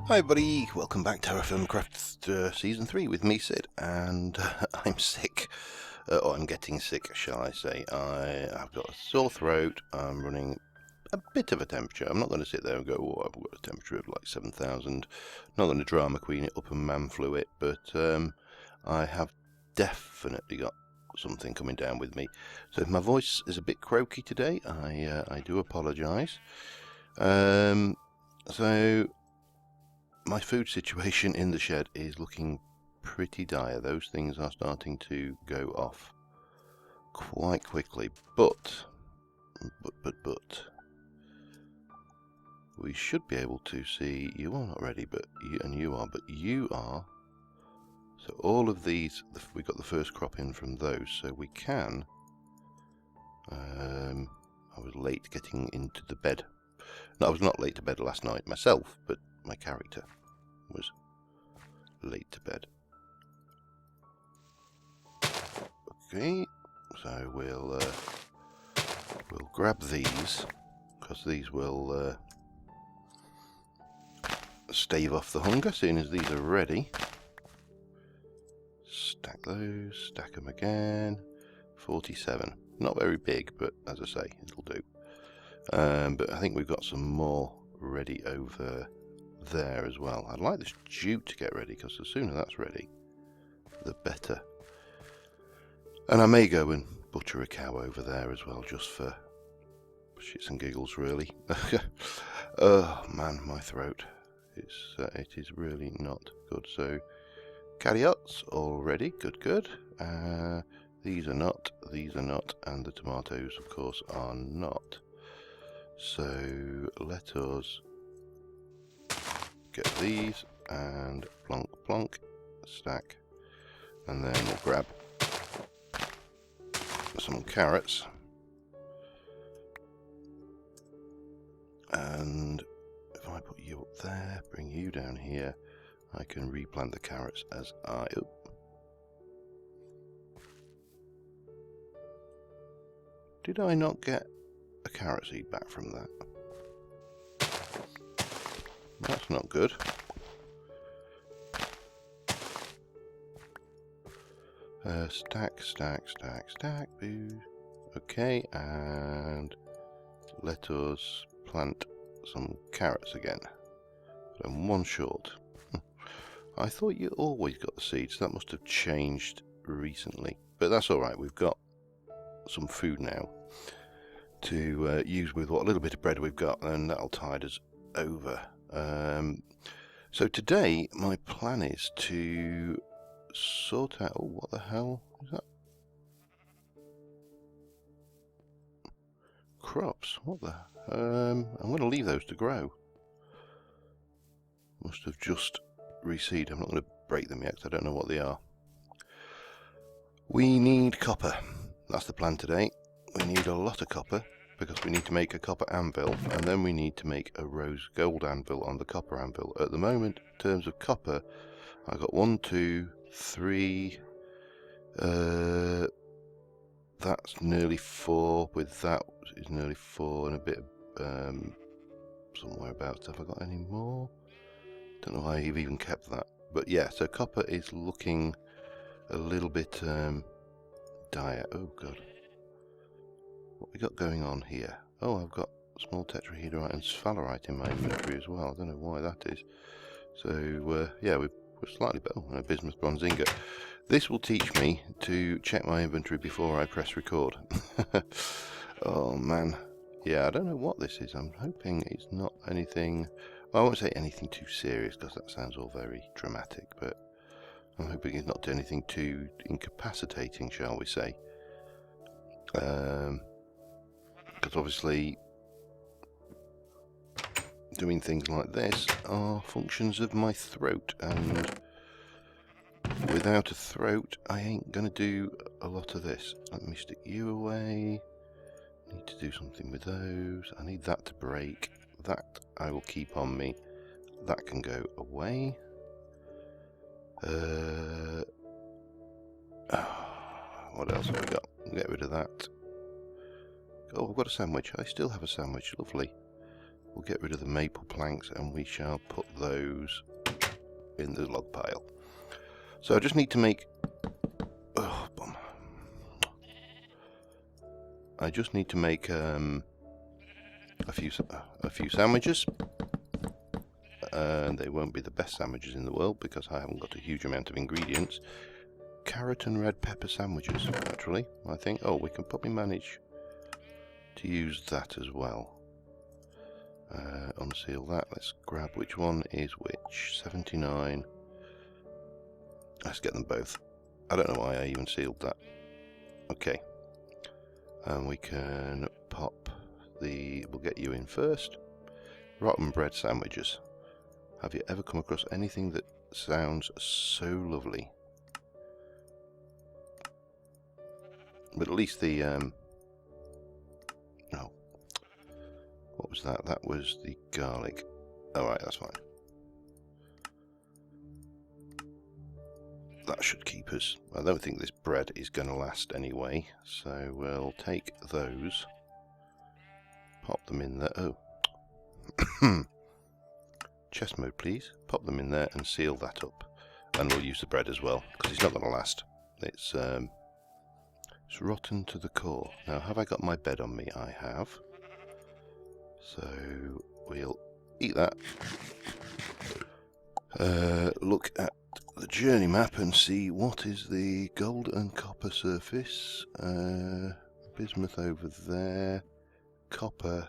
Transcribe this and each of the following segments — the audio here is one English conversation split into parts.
Hi buddy, welcome back to TerraFirmaCraft Season 3 with me, Sid, and I'm sick, or I'm getting sick, shall I say. I've got a sore throat, I'm running a bit of a temperature. I'm not going to sit there and go, oh, I've got a temperature of like 7,000. Not going to drama queen it up and man flu it, but I have definitely got something coming down with me. So if my voice is a bit croaky today, I do apologise. So my food situation in the shed is looking pretty dire. Those things are starting to go off quite quickly, but we should be able to see. You are not ready, but you are. So all of these, we got the first crop in from those, so we can. I was late getting into the bed. No, I was not late to bed last night myself, but my character was late to bed. Okay, so we'll grab these, because these will stave off the hunger as soon as these are ready. Stack those, stack them again. 47. Not very big, but as I say, it'll do. But I think we've got some more ready over there as well. I'd like this jute to get ready, because the sooner that's ready, the better. And I may go and butcher a cow over there as well, just for shits and giggles, really. Oh man, my throat. It is really not good. So carrots already, good. These are not, and the tomatoes, of course, are not. So let us get these and plonk, stack, and then we'll grab some carrots, and if I put you up there, bring you down here, I can replant the carrots as I... Oh. Did I not get a carrot seed back from that? That's not good. Stack, boo. Okay, and let us plant some carrots again. But I'm one short. I thought you always got the seeds. That must have changed recently. But that's alright, we've got some food now to use with what little bit of bread we've got, and that'll tide us over. So today my plan is to sort out... Oh, what the hell is that? Crops? What the... I'm going to leave those to grow. Must have just reseeded. I'm not going to break them yet because I don't know what they are. We need copper. That's the plan today. We need a lot of copper because we need to make a copper anvil, and then we need to make a rose gold anvil on the copper anvil. At the moment, in terms of copper, I've got 1, 2, 3, that's nearly 4, with that is nearly 4 and a bit somewhere about. Have I got any more? Don't know why I've even kept that, but yeah, so copper is looking a little bit dire. Oh god, what we got going on here? Oh, I've got small tetrahedrite and sphalerite in my inventory as well. I don't know why that is. So yeah, we're slightly better. Oh, and a bismuth bronze ingot. This will teach me to check my inventory before I press record. Oh man, yeah, I don't know what this is. I'm hoping it's not anything... Well, I won't say anything too serious because that sounds all very dramatic, but I'm hoping it's not anything too incapacitating, shall we say. Because obviously doing things like this are functions of my throat, and without a throat I ain't gonna do a lot of this. Let me stick you away. Need to do something with those. I need that to break. That I will keep on me. That can go away. What else have we got? Get rid of that. Oh, I've got a sandwich. I still have a sandwich. Lovely. we'll get rid of the maple planks and we shall put those in the log pile. So I just need to make... Oh, bum. I just need to make a few sandwiches. They won't be the best sandwiches in the world because I haven't got a huge amount of ingredients. Carrot and red pepper sandwiches, actually, I think. Oh, we can probably manage to use that as well. Unseal that. Let's grab which one is which. 79. Let's get them both. I don't know why I even sealed that. Okay. And we can pop the... We'll get you in first. Rotten bread sandwiches. Have you ever come across anything that sounds so lovely? But at least the... Oh. What was that? That was the garlic. Alright, that's fine. That should keep us. I don't think this bread is going to last anyway, so we'll take those, pop them in there. Oh, chest mode, please. Pop them in there and seal that up, and we'll use the bread as well because it's not going to last. It's rotten to the core. Now, have I got my bed on me? I have. So we'll eat that. Look at the journey map and see what is the gold and copper surface. Bismuth over there. Copper.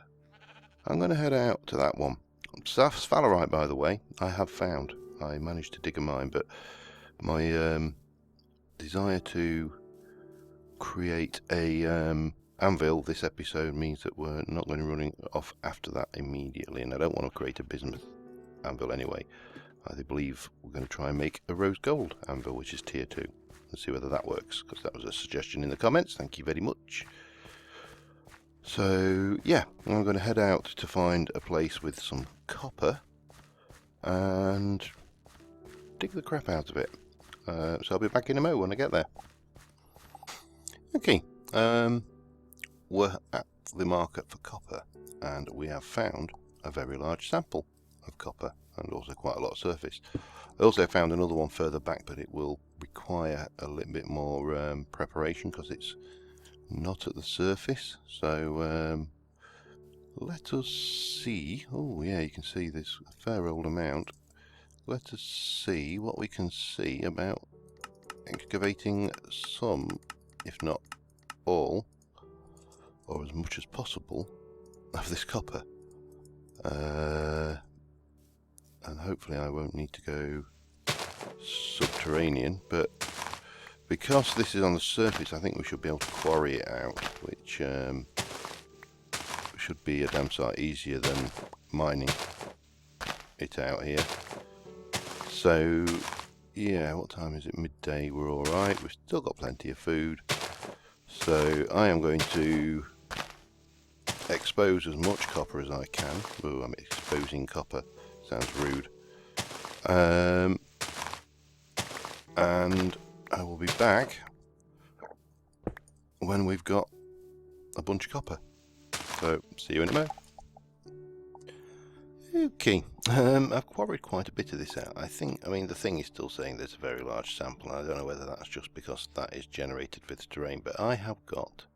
I'm going to head out to that one. Sphalerite, by the way, I have found. I managed to dig a mine, but my desire to create a anvil this episode means that we're not going to be running off after that immediately, and I don't want to create a bismuth anvil anyway. I believe we're going to try and make a rose gold anvil, which is tier 2. Let's see whether that works, because that was a suggestion in the comments. Thank you very much. So, yeah, I'm going to head out to find a place with some copper and dig the crap out of it. So I'll be back in a mo when I get there. Okay, we're at the market for copper, and we have found a very large sample of copper. And also quite a lot of surface. I also found another one further back, but it will require a little bit more preparation because it's not at the surface. So let us see. Oh yeah, you can see there's a fair old amount. Let us see what we can see about excavating some, if not all, or as much as possible, of this copper. And hopefully I won't need to go subterranean, but because this is on the surface, I think we should be able to quarry it out, which should be a damn sight easier than mining it out here. So yeah, what time is it? Midday. We're alright, we've still got plenty of food, so I am going to expose as much copper as I can. Oh, I'm exposing copper. Sounds rude. And I will be back when we've got a bunch of copper. So, see you in a moment. Okay, I've quarried quite a bit of this out. I mean, the thing is still saying there's a very large sample. I don't know whether that's just because that is generated with the terrain, but I have got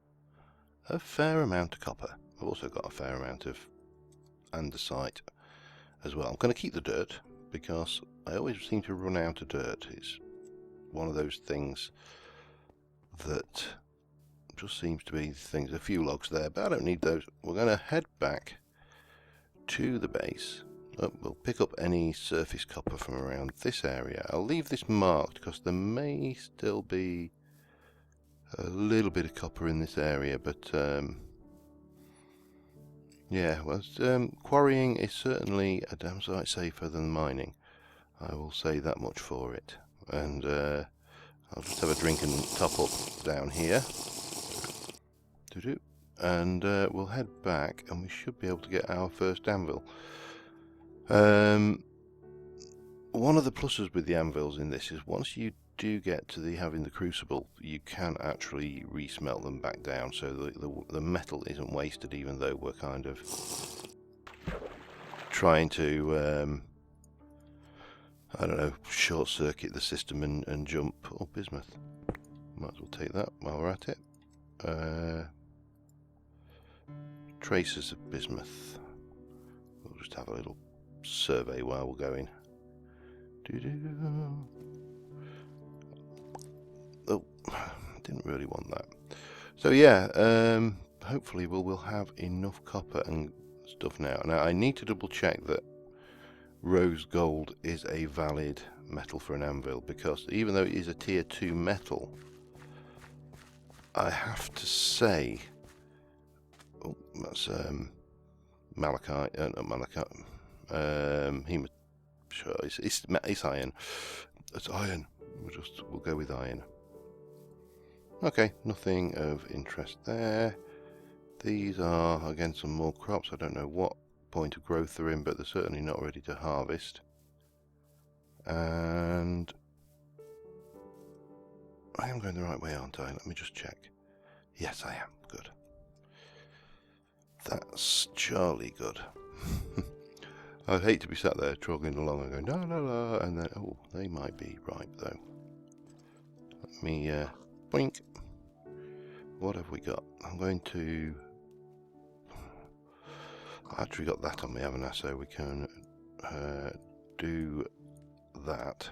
a fair amount of copper. I've also got a fair amount of andesite as well. I'm going to keep the dirt because I always seem to run out of dirt. It's one of those things that just seems to be things. A few logs there, but I don't need those. We're going to head back to the base. We'll pick up any surface copper from around this area. I'll leave this marked because there may still be a little bit of copper in this area, but yeah, well, quarrying is certainly a damn sight safer than mining. I will say that much for it. And I'll just have a drink and top up down here. And we'll head back, and we should be able to get our first anvil. One of the pluses with the anvils in this is once you do get to having the crucible, you can actually resmelt them back down, so the metal isn't wasted, even though we're kind of trying to, I don't know, short circuit the system and jump. Oh, bismuth. Might as well take that while we're at it. Traces of bismuth. We'll just have a little survey while we're going. Oh, didn't really want that. So yeah, hopefully we'll have enough copper and stuff now. Now I need to double check that rose gold is a valid metal for an anvil, because even though it is a tier 2 metal, I have to say, oh, that's malachite, not malachite, sure, it's iron. It's iron. We'll go with iron. Okay, nothing of interest there. These are again some more crops. I don't know what point of growth they're in, but they're certainly not ready to harvest. And I am going the right way, aren't I? Let me just check. Yes, I am. Good. That's Charlie good. I'd hate to be sat there trogging along and going, no, no, no, and then, oh, they might be ripe though. Let me, blink. What have we got? I'm going to, I actually got that on me, haven't I? So we can do that.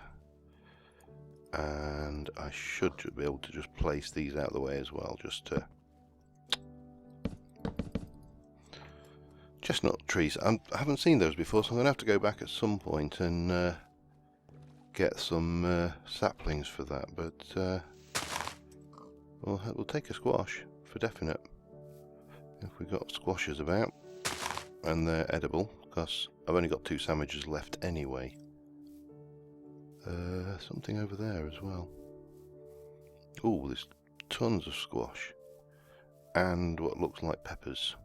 And I should be able to just place these out of the way as well, just to... Chestnut trees. I haven't seen those before, so I'm going to have to go back at some point and get some saplings for that. But we'll take a squash for definite. If we've got squashes about, and they're edible, because I've only got 2 sandwiches left anyway. Something over there as well. Oh, there's tons of squash. And what looks like peppers.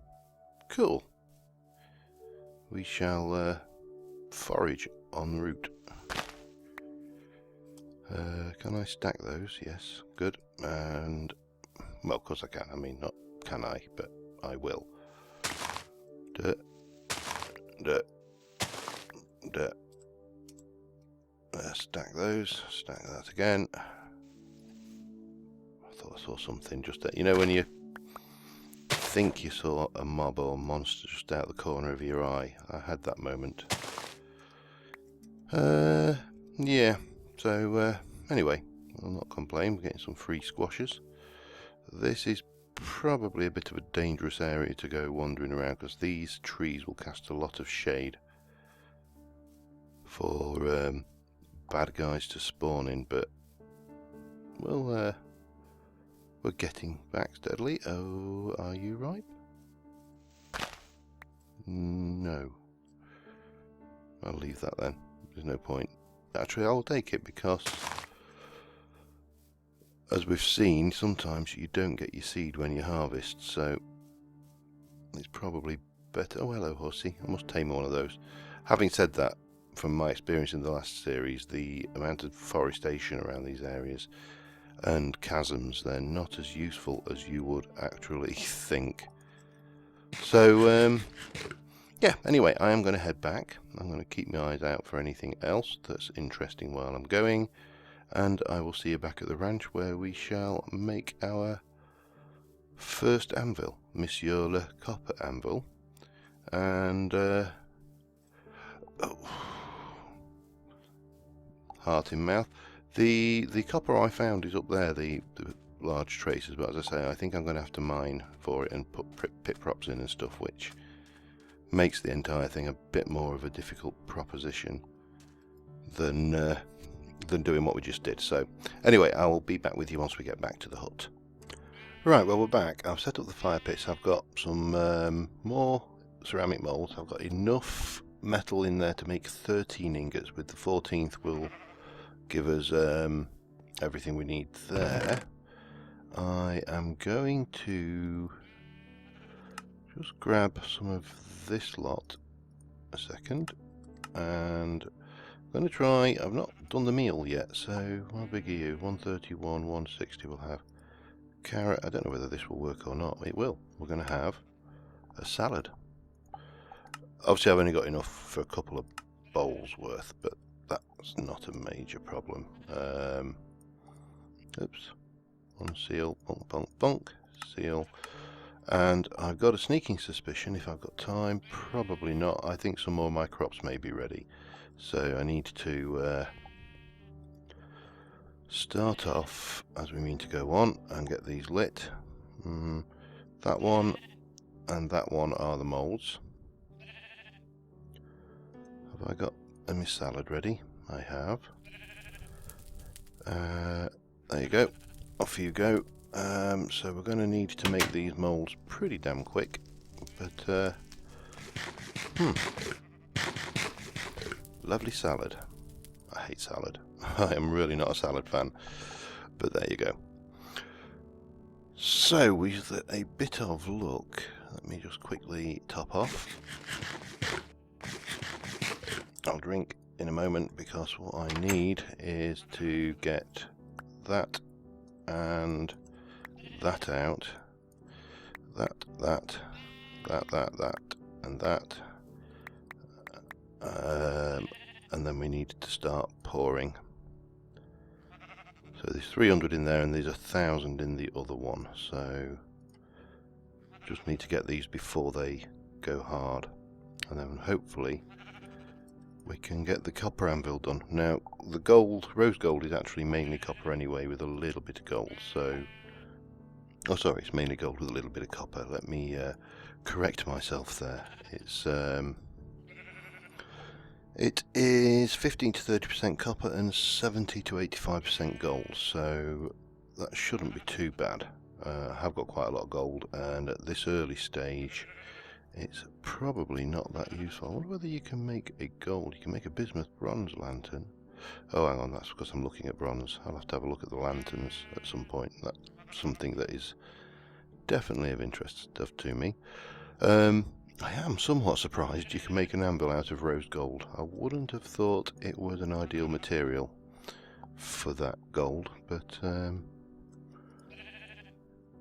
Cool. We shall forage en route. Can I stack those? Yes, good. And, well, of course I can. I mean, not can I, but I will. Stack those. Stack that again. I thought I saw something just there. You know when you think you saw a mob or monster just out the corner of your eye? I had that moment. Yeah. So anyway, I'll not complain. We're getting some free squashes. This is probably a bit of a dangerous area to go wandering around, because these trees will cast a lot of shade for bad guys to spawn in, but we're getting back steadily. Oh, are you ripe? No. I'll leave that then. There's no point. Actually, I'll take it, because as we've seen, sometimes you don't get your seed when you harvest, so it's probably better. Oh, hello, horsey. I must tame one of those. Having said that, from my experience in the last series, the amount of forestation around these areas and chasms, they're not as useful as you would actually think. So, yeah, anyway, I am going to head back. I'm going to keep my eyes out for anything else that's interesting while I'm going. And I will see you back at the ranch, where we shall make our first anvil, Monsieur Le Copper Anvil. And, oh, heart in mouth. The copper I found is up there, the large traces, but as I say, I think I'm going to have to mine for it and put pit props in and stuff, which makes the entire thing a bit more of a difficult proposition than doing what we just did. So anyway, I will be back with you once we get back to the hut. Right, well, we're back. I've set up the fire pits. I've got some more ceramic molds. I've got enough metal in there to make 13 ingots. With the 14th will give us everything we need there. I am going to just grab some of this lot a second, and I'm going to try, I've not done the meal yet, so how big are you? 131, 160 we'll have. Carrot, I don't know whether this will work or not. It will. We're going to have a salad. Obviously I've only got enough for a couple of bowls worth, but that's not a major problem. Oops. Unseal, bonk, bonk, bonk, seal. And I've got a sneaking suspicion, if I've got time, probably not. I think some more of my crops may be ready. So I need to start off as we mean to go on and get these lit. That one and that one are the moulds. Have I got my salad ready? I have. There you go. Off you go. So we're going to need to make these moulds pretty damn quick. But, lovely salad. I hate salad. I am really not a salad fan. But there you go. So, with a bit of luck, let me just quickly top off. I'll drink in a moment because what I need is to get that and that out. That, and that. And then we need to start pouring. So there's 300 in there and there's 1,000 in the other one. So just need to get these before they go hard. And then hopefully we can get the copper anvil done. Now the gold, rose gold, is actually mainly copper anyway with a little bit of gold. So, oh sorry, it's mainly gold with a little bit of copper. Let me correct myself there. It is 15 to 30% copper and 70 to 85% gold, so that shouldn't be too bad. I have got quite a lot of gold, and at this early stage it's probably not that useful. I wonder whether you can make a gold. You can make a bismuth bronze lantern. Oh, hang on, that's because I'm looking at bronze. I'll have to have a look at the lanterns at some point. That's something that is definitely of interest to me. I am somewhat surprised you can make an anvil out of rose gold. I wouldn't have thought it was an ideal material for that gold, but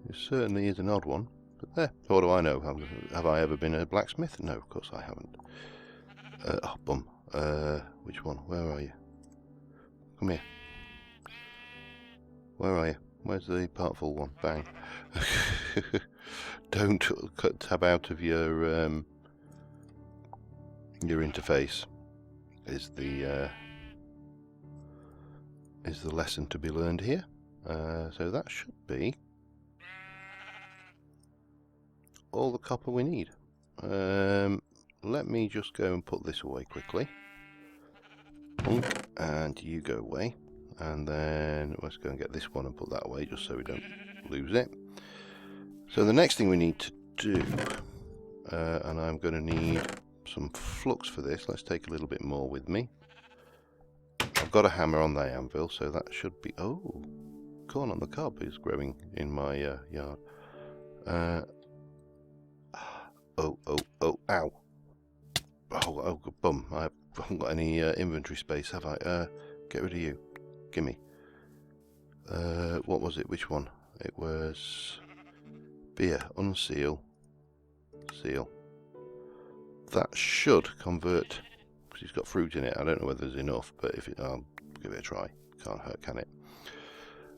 it certainly is an odd one. But there, what do I know? Have I ever been a blacksmith? No, of course I haven't. Oh, bum. Which one? Where are you? Come here. Where are you? Where's the part full one? Bang. Don't tab out of your interface is the lesson to be learned here. So that should be all the copper we need. Let me just go and put this away quickly. And you go away. And then let's go and get this one and put that away just so we don't lose it. So the next thing we need to do, and I'm going to need some flux for this. Let's take a little bit more with me. I've got a hammer on the anvil, so that should be... Oh, corn on the cob is growing in my yard. Oh, ow. Oh, bum. I haven't got any inventory space, have I? Get rid of you. Gimme. What was it? Which one? It was... Beer. Unseal. Seal. That should convert, because it's got fruit in it. I don't know whether there's enough, but if it, I'll give it a try. Can't hurt, can it?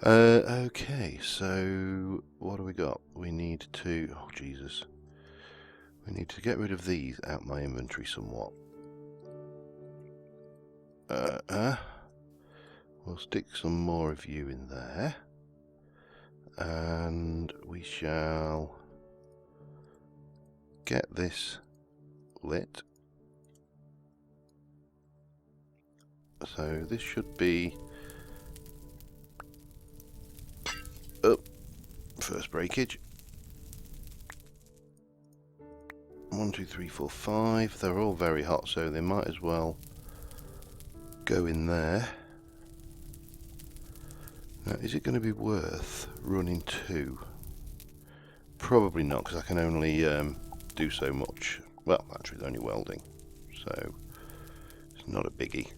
Okay, so what do we got? We need to... Oh, Jesus. We need to get rid of these out my inventory somewhat. We'll stick some more of you in there. And we shall get this lit. So this should be... Oh, first breakage. 1, 2, 3, 4, 5. They're all very hot, so they might as well go in there. Now, is it going to be worth running 2? Probably not, because I can only do so much. Well, actually, it's only welding, so it's not a biggie.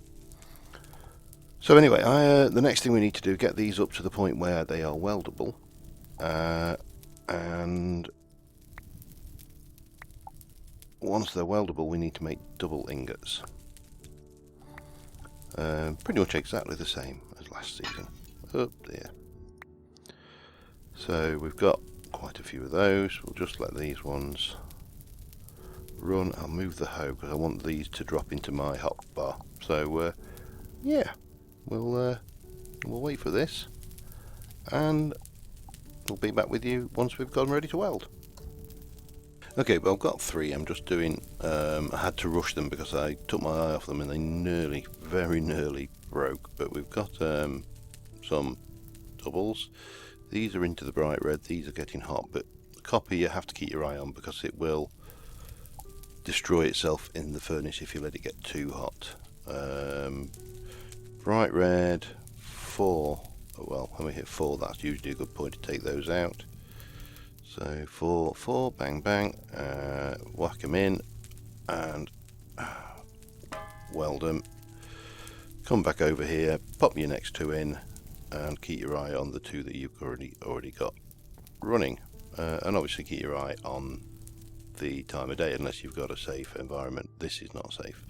So anyway, the next thing we need to do, get these up to the point where they are weldable, and once they're weldable, we need to make double ingots. Pretty much exactly the same as last season. Oh dear. So we've got quite a few of those. We'll just let these ones run. I'll move the hoe because I want these to drop into my hotbar. So yeah, we'll wait for this, and we'll be back with you once we've got them ready to weld. Okay, well I've got 3. I'm just doing, I had to rush them because I took my eye off them and they very nearly broke. But we've got some doubles. These are into the bright red, these are getting hot, but copper you have to keep your eye on because it will destroy itself in the furnace if you let it get too hot. Bright red, 4, well when we hit 4 that's usually a good point to take those out. So 4, bang bang, whack them in and weld them. Come back over here, pop your next 2 in, and keep your eye on the 2 that you've already got running. And obviously keep your eye on the time of day unless you've got a safe environment. This is not safe.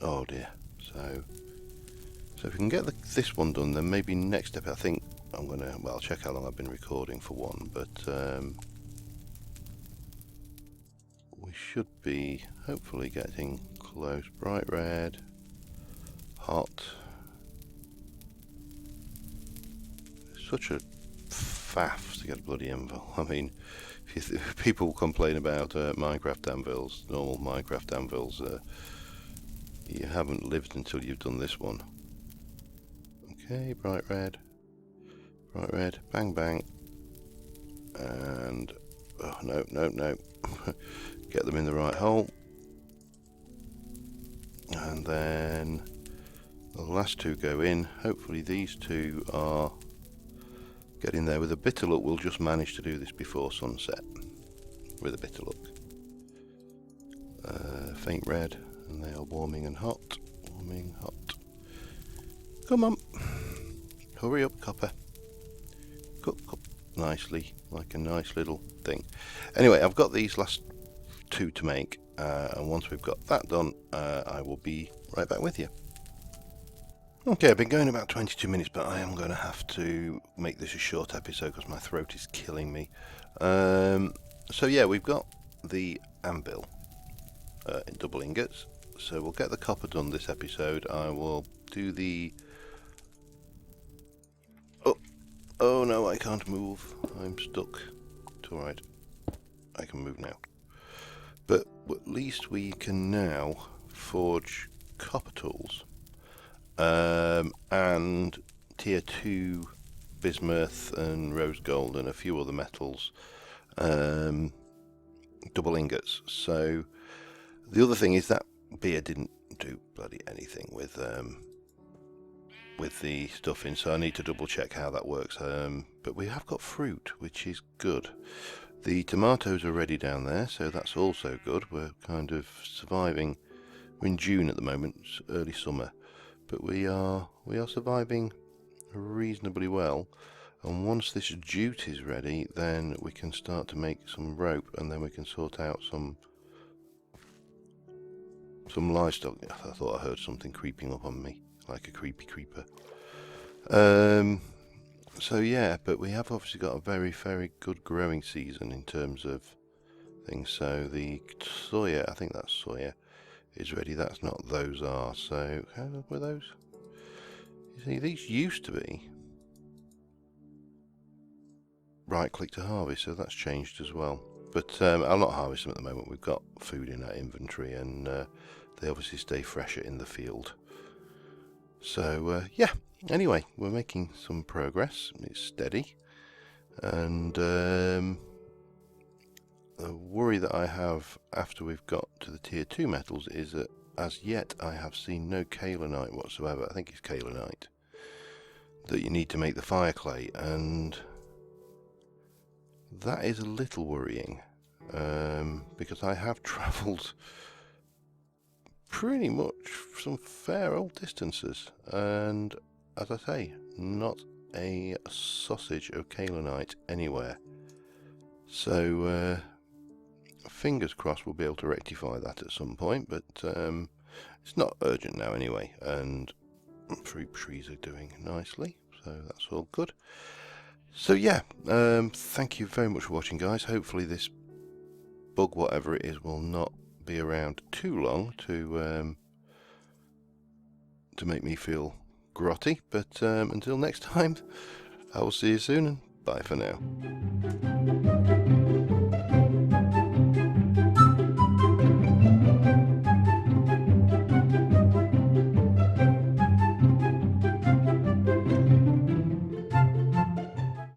Oh dear. So if we can get this one done, then maybe next step I think I'm gonna, well, I'll check how long I've been recording for one, but we should be hopefully getting close. Bright red, hot. Such a faff to get a bloody anvil. I mean, if people complain about Minecraft anvils, normal Minecraft anvils, you haven't lived until you've done this one. Okay, bright red, bang bang, and oh no, get them in the right hole, and then the last 2 go in. Hopefully these 2 are getting there. With a bit of luck we'll just manage to do this before sunset, with a bit of luck. Faint red, and they are warming and hot, warming, hot. Come on, hurry up copper, cook up nicely like a nice little thing. Anyway, I've got these last 2 to make, and once we've got that done I will be right back with you. Okay, I've been going about 22 minutes, but I am going to have to make this a short episode because my throat is killing me. So yeah, we've got the anvil in double ingots, so we'll get the copper done this episode. I will do the... Oh no, I can't move, I'm stuck. It's alright, I can move now. But at least we can now forge copper tools. And tier 2 bismuth and rose gold and a few other metals, double ingots. So the other thing is that beer didn't do bloody anything with the stuff in, so I need to double check how that works. But we have got fruit, which is good. The tomatoes are ready down there, so that's also good. We're kind of surviving. We're in June at the moment, it's early summer. But we are surviving reasonably well, and once this jute is ready then we can start to make some rope, and then we can sort out some livestock. I thought I heard something creeping up on me like a creepy creeper. So yeah, but we have obviously got a very good growing season in terms of things. So the soya, I think that's soya, is ready. That's not, those are. So how were those? You see, these used to be right click to harvest, so that's changed as well. But I'll not harvest them at the moment. We've got food in our inventory, and they obviously stay fresher in the field. So yeah, anyway, we're making some progress. It's steady, and the worry that I have after we've got to the tier 2 metals is that as yet I have seen no kaolinite whatsoever. I think it's kaolinite that you need to make the fire clay, and that is a little worrying, because I have travelled pretty much some fair old distances, and as I say, not a sausage of kaolinite anywhere. So fingers crossed we'll be able to rectify that at some point, but it's not urgent now anyway, and fruit trees are doing nicely, so that's all good. So yeah, thank you very much for watching, guys. Hopefully this bug, whatever it is, will not be around too long to make me feel grotty, but until next time, I will see you soon, and bye for now.